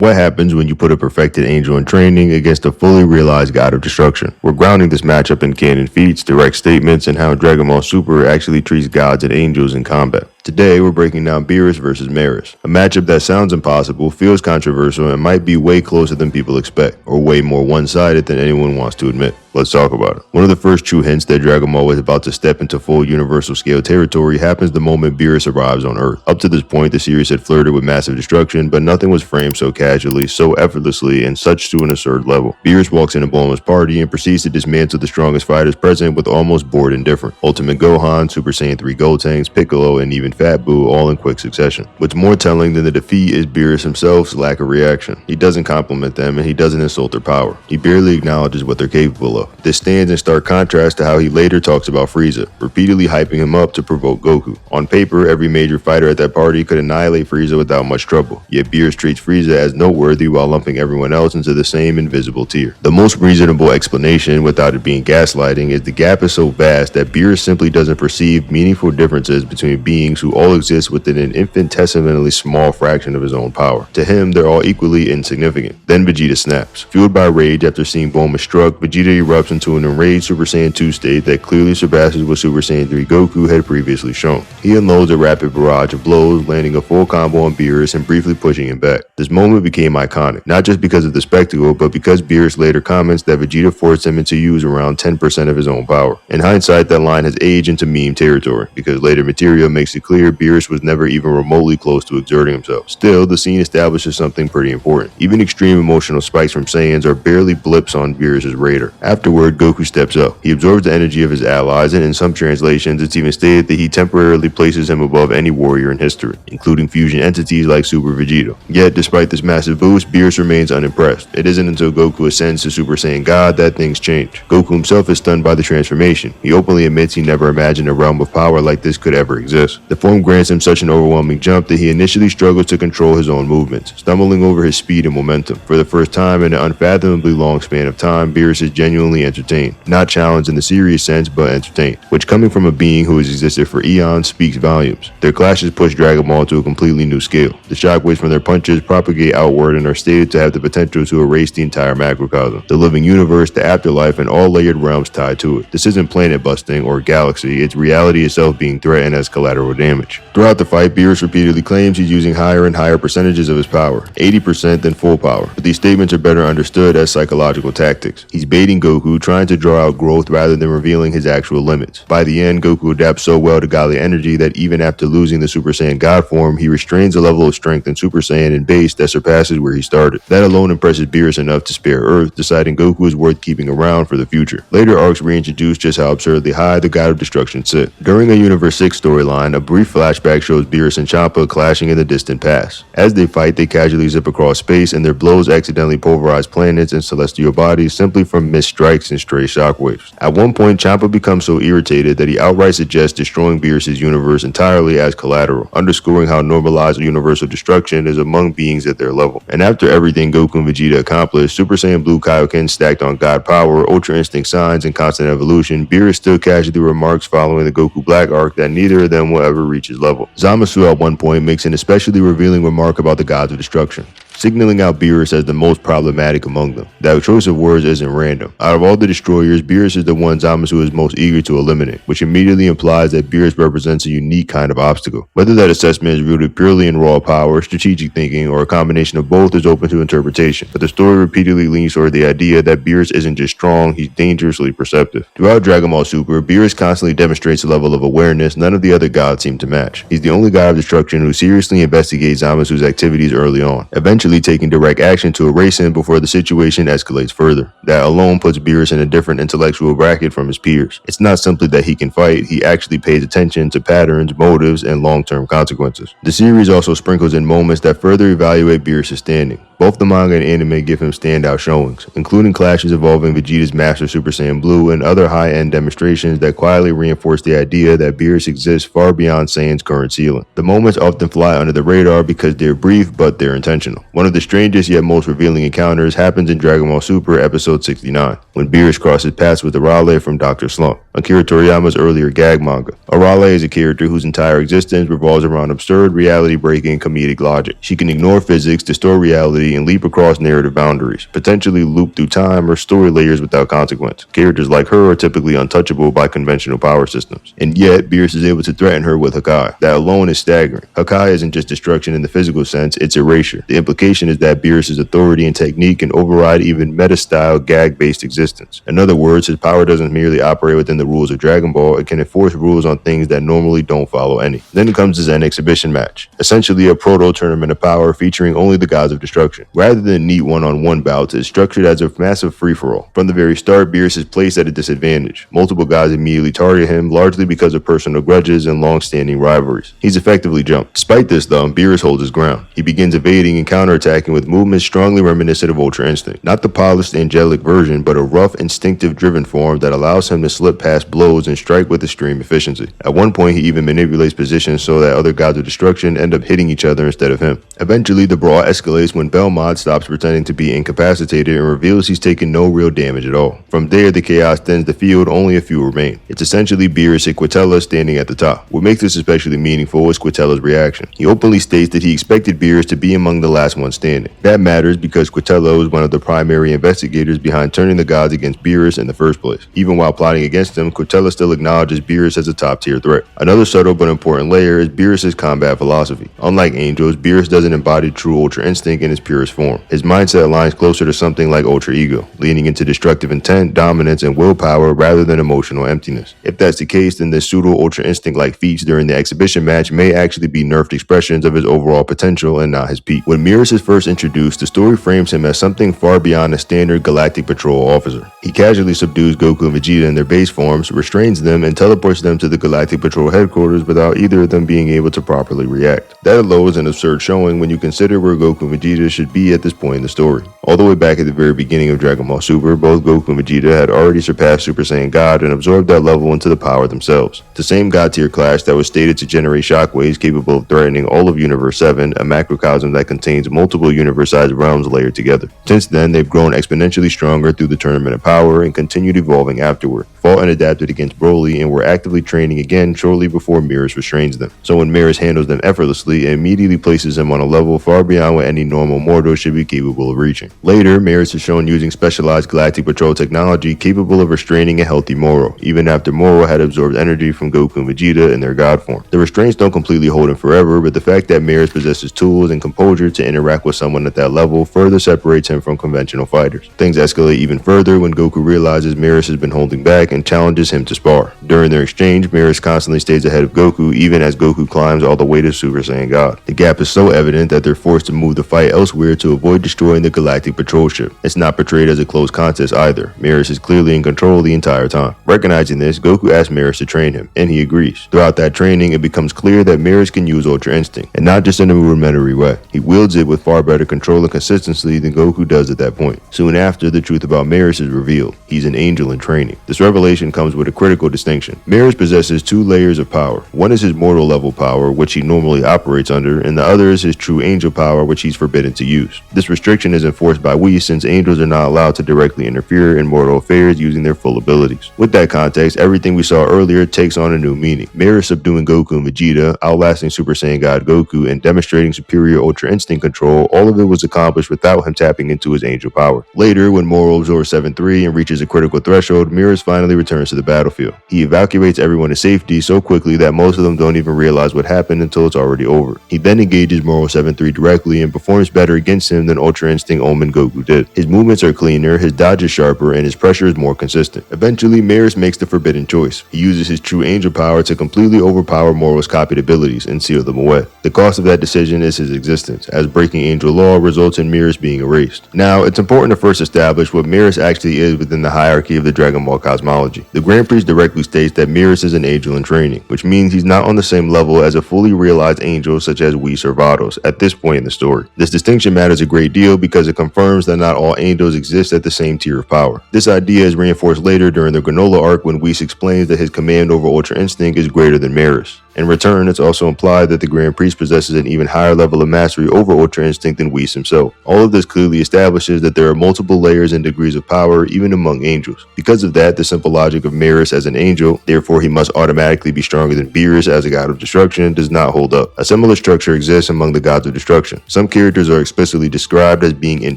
What happens when you put a perfected angel in training against a fully realized god of destruction? We're grounding this matchup in canon feats, direct statements, and how Dragon Ball Super actually treats gods and angels in combat. Today, we're breaking down Beerus versus Merus, a matchup that sounds impossible, feels controversial, and might be way closer than people expect, or way more one-sided than anyone wants to admit. Let's talk about it. One of the first true hints that Dragon Ball was about to step into full universal scale territory happens the moment Beerus arrives on Earth. Up to this point, the series had flirted with massive destruction, but nothing was framed so casually, so effortlessly, and such to an absurd level. Beerus walks into Bulma's party and proceeds to dismantle the strongest fighters present with almost bored indifference. Ultimate Gohan, Super Saiyan 3 Gotenks, Piccolo, and even Fat Boo all in quick succession. What's more telling than the defeat is Beerus himself's lack of reaction. He doesn't compliment them and he doesn't insult their power. He barely acknowledges what they're capable of. This stands in stark contrast to how he later talks about Frieza, repeatedly hyping him up to provoke Goku. On paper, every major fighter at that party could annihilate Frieza without much trouble, yet Beerus treats Frieza as noteworthy while lumping everyone else into the same invisible tier. The most reasonable explanation, without it being gaslighting, is the gap is so vast that Beerus simply doesn't perceive meaningful differences between beings who all exist within an infinitesimally small fraction of his own power. To him, they're all equally insignificant. Then Vegeta snaps. Fueled by rage after seeing Bulma struck, Vegeta erupts into an enraged Super Saiyan 2 state that clearly surpasses what Super Saiyan 3 Goku had previously shown. He unloads a rapid barrage of blows, landing a full combo on Beerus and briefly pushing him back. This moment became iconic, not just because of the spectacle, but because Beerus later comments that Vegeta forced him to use around 10% of his own power. In hindsight, that line has aged into meme territory, because later material makes it clear Beerus was never even remotely close to exerting himself. Still, the scene establishes something pretty important. Even extreme emotional spikes from Saiyans are barely blips on Beerus' radar. Afterward, Goku steps up. He absorbs the energy of his allies, and in some translations, it's even stated that he temporarily places him above any warrior in history, including fusion entities like Super Vegeta. Yet, despite this massive boost, Beerus remains unimpressed. It isn't until Goku ascends to Super Saiyan God that things change. Goku himself is stunned by the transformation. He openly admits he never imagined a realm of power like this could ever exist. The form grants him such an overwhelming jump that he initially struggles to control his own movements, stumbling over his speed and momentum. For the first time in an unfathomably long span of time, Beerus is genuinely entertained. Not challenged in the serious sense, but entertained. Which, coming from a being who has existed for eons, speaks volumes. Their clashes push Dragon Ball to a completely new scale. The shockwaves from their punches propagate outward and are stated to have the potential to erase the entire macrocosm, the living universe, the afterlife, and all layered realms tied to it. This isn't planet busting or galaxy, it's reality itself being threatened as collateral damage. Throughout the fight, Beerus repeatedly claims he's using higher and higher percentages of his power, 80% than full power, but these statements are better understood as psychological tactics. He's baiting Goku, trying to draw out growth rather than revealing his actual limits. By the end, Goku adapts so well to godly energy that even after losing the Super Saiyan God form, he restrains a level of strength in Super Saiyan and base that surpasses where he started. That alone impresses Beerus enough to spare Earth, deciding Goku is worth keeping around for the future. Later arcs reintroduce just how absurdly high the God of Destruction sit. During a Universe 6 storyline, a brief flashback shows Beerus and Champa clashing in the distant past. As they fight, they casually zip across space, and their blows accidentally pulverize planets and celestial bodies simply from missed strikes and stray shockwaves. At one point, Champa becomes so irritated that he outright suggests destroying Beerus' universe entirely as collateral, underscoring how normalized universal destruction is among beings at their level. And after everything Goku and Vegeta accomplished, Super Saiyan Blue Kaioken stacked on God power, Ultra Instinct signs, and constant evolution, Beerus still casually remarks following the Goku Black arc that neither of them will ever reach his level. Zamasu at one point makes an especially revealing remark about the gods of destruction, signaling out Beerus as the most problematic among them. That choice of words isn't random. Out of all the destroyers, Beerus is the one Zamasu is most eager to eliminate, which immediately implies that Beerus represents a unique kind of obstacle. Whether that assessment is rooted purely in raw power, strategic thinking, or a combination of both is open to interpretation, but the story repeatedly leans toward the idea that Beerus isn't just strong, he's dangerously perceptive. Throughout Dragon Ball Super, Beerus constantly demonstrates a level of awareness none of the other gods seem to match. He's the only god of destruction who seriously investigates Zamasu's activities early on, eventually taking direct action to erase him before the situation escalates further. That alone puts Beerus in a different intellectual bracket from his peers. It's not simply that he can fight, he actually pays attention to patterns, motives, and long-term consequences. The series also sprinkles in moments that further evaluate Beerus' standing. Both the manga and anime give him standout showings, including clashes involving Vegeta's Master Super Saiyan Blue and other high-end demonstrations that quietly reinforce the idea that Beerus exists far beyond Saiyan's current ceiling. The moments often fly under the radar because they're brief, but they're intentional. One of the strangest yet most revealing encounters happens in Dragon Ball Super episode 69, when Beerus crosses paths with the Raleigh from Dr. Slump, Akira Toriyama's earlier gag manga. Arale is a character whose entire existence revolves around absurd, reality-breaking, comedic logic. She can ignore physics, distort reality, and leap across narrative boundaries, potentially loop through time or story layers without consequence. Characters like her are typically untouchable by conventional power systems. And yet, Beerus is able to threaten her with Hakai. That alone is staggering. Hakai isn't just destruction in the physical sense, it's erasure. The implication is that Beerus' authority and technique can override even meta-style, gag-based existence. In other words, his power doesn't merely operate within the rules of Dragon Ball, it can enforce rules on things that normally don't follow any. Then comes the Zen exhibition match, essentially a proto-tournament of power featuring only the gods of destruction. Rather than neat one-on-one bouts, it's structured as a massive free-for-all. From the very start, Beerus is placed at a disadvantage. Multiple gods immediately target him, largely because of personal grudges and long-standing rivalries. He's effectively jumped. Despite this though, Beerus holds his ground. He begins evading and counterattacking with movements strongly reminiscent of Ultra Instinct. Not the polished angelic version, but a rough, instinctive driven form that allows him to slip past blows and strike with extreme efficiency. At one point, he even manipulates positions so that other gods of destruction end up hitting each other instead of him. Eventually, the brawl escalates when Belmont stops pretending to be incapacitated and reveals he's taken no real damage at all. From there, the chaos thins the field, only a few remain. It's essentially Beerus and Quitella standing at the top. What makes this especially meaningful is Quitella's reaction. He openly states that he expected Beerus to be among the last ones standing. That matters because Quitella was one of the primary investigators behind turning the gods against Beerus in the first place. Even while plotting against him, Quitella still acknowledges Beerus as a top-tier threat. Another subtle but important layer is Beerus' combat philosophy. Unlike angels, Beerus doesn't embody true Ultra Instinct in its purest form. His mindset aligns closer to something like Ultra Ego, leaning into destructive intent, dominance, and willpower rather than emotional emptiness. If that's the case, then this pseudo Ultra Instinct-like feats during the exhibition match may actually be nerfed expressions of his overall potential and not his peak. When Merus is first introduced, the story frames him as something far beyond a standard Galactic Patrol officer. He casually subdues Goku and Vegeta in their base forms, restrains them, and teleports them to the Galactic Patrol headquarters without either of them being able to properly react. That alone is an absurd showing when you consider where Goku and Vegeta should be at this point in the story. All the way back at the very beginning of Dragon Ball Super, both Goku and Vegeta had already surpassed Super Saiyan God and absorbed that level into the power themselves. The same God tier clash that was stated to generate shockwaves capable of threatening all of Universe 7, a macrocosm that contains multiple universe-sized realms layered together. Since then, they've grown exponentially stronger through the Tournament of Power and continued evolving afterward. Fought and adapted against Broly and were actively training again shortly before Merus restrains them. So when Merus handles them effortlessly, it immediately places him on a level far beyond what any normal mortal should be capable of reaching. Later, Merus is shown using specialized Galactic Patrol technology capable of restraining a healthy Moro, even after Moro had absorbed energy from Goku and Vegeta in their god form. The restraints don't completely hold him forever, but the fact that Merus possesses tools and composure to interact with someone at that level further separates him from conventional fighters. Things escalate even further when Goku realizes Merus has been holding back and challenges him to spar. During their exchange, Merus constantly stays ahead of Goku even as Goku climbs all the way to Super Saiyan God. The gap is so evident that they're forced to move the fight elsewhere to avoid destroying the Galactic Patrol ship. It's not portrayed as a close contest either. Merus is clearly in control the entire time. Recognizing this, Goku asks Merus to train him, and he agrees. Throughout that training, it becomes clear that Merus can use Ultra Instinct, and not just in a rudimentary way. He wields it with far better control and consistency than Goku does at that point. Soon after, the truth about Merus is revealed. He's an angel in training. This revelation comes with a critical distinction. Merus possesses two layers of power. One is his mortal level power, which he normally operates under, and the other is his true angel power, which he's forbidden to use. This restriction is enforced by Whis since angels are not allowed to directly interfere in mortal affairs using their full abilities. With that context, everything we saw earlier takes on a new meaning. Merus subduing Goku and Vegeta, outlasting Super Saiyan God Goku, and demonstrating superior Ultra Instinct control, all of it was accomplished without him tapping into his angel power. Later, when Moro absorbs 7-3 and reaches a critical threshold, Merus finally returns to the battlefield. He evacuates everyone to safety so quickly that most of them don't even realize what happened until it's already over. He then engages Moro 7-3 directly and performs better against him than Ultra Instinct Omen Goku did. His movements are cleaner, his dodge is sharper, and his pressure is more consistent. Eventually, Merus makes the forbidden choice. He uses his true angel power to completely overpower Moro's copied abilities and seal them away. The cost of that decision is his existence, as breaking angel law results in Merus being erased. Now, it's important to first establish what Merus actually is within the hierarchy of the Dragon Ball cosmology. The Grand Priest directly states that Merus is an angel in training, which means he's not on the same level as a fully realized angel such as Whis or Vados at this point in the story. This distinction matters a great deal because it confirms confirms that not all angels exist at the same tier of power. This idea is reinforced later during the Granola arc when Whis explains that his command over Ultra Instinct is greater than Merus. In return, it's also implied that the Grand Priest possesses an even higher level of mastery over Ultra Instinct than Whis himself. All of this clearly establishes that there are multiple layers and degrees of power even among angels. Because of that, the simple logic of Merus as an angel, therefore he must automatically be stronger than Beerus as a god of destruction, does not hold up. A similar structure exists among the gods of destruction. Some characters are explicitly described as being in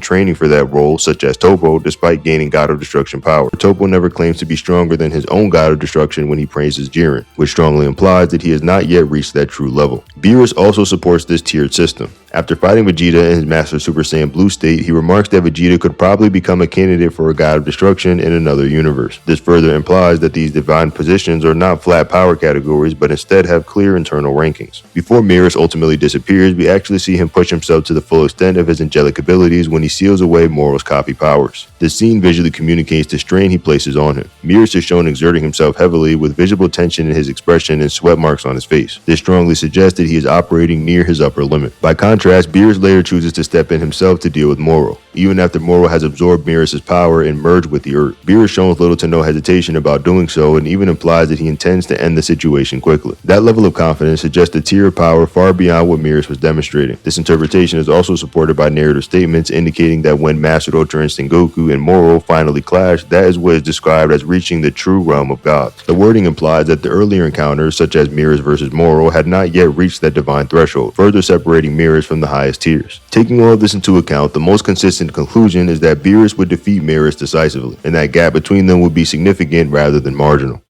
training for that role, such as Topo, despite gaining god of destruction power. Topo never claims to be stronger than his own god of destruction when he praises Jiren, which strongly implies that he has not yet reached that true level. Beerus also supports this tiered system. After fighting Vegeta in his Master Super Saiyan Blue state, he remarks that Vegeta could probably become a candidate for a god of destruction in another universe. This further implies that these divine positions are not flat power categories, but instead have clear internal rankings. Before Merus ultimately disappears, we actually see him push himself to the full extent of his angelic abilities when he seals away Moro's copy powers. This scene visually communicates the strain he places on him. Merus is shown exerting himself heavily with visible tension in his expression and sweat marks on his face. This strongly suggests that he is operating near his upper limit. By contrast, Beerus later chooses to step in himself to deal with Moro. Even after Moro has absorbed Merus' power and merged with the Earth, Beerus shows little to no hesitation about doing so and even implies that he intends to end the situation quickly. That level of confidence suggests a tier of power far beyond what Merus was demonstrating. This interpretation is also supported by narrative statements indicating that when Mastered Ultra Instinct Goku and Moro finally clash, that is what is described as reaching the true realm of gods. The wording implies that the earlier encounters, such as Merus versus Moro, had not yet reached that divine threshold, further separating Merus from the highest tiers. Taking all of this into account, the most consistent conclusion is that Beerus would defeat Merus decisively, and that gap between them would be significant rather than marginal.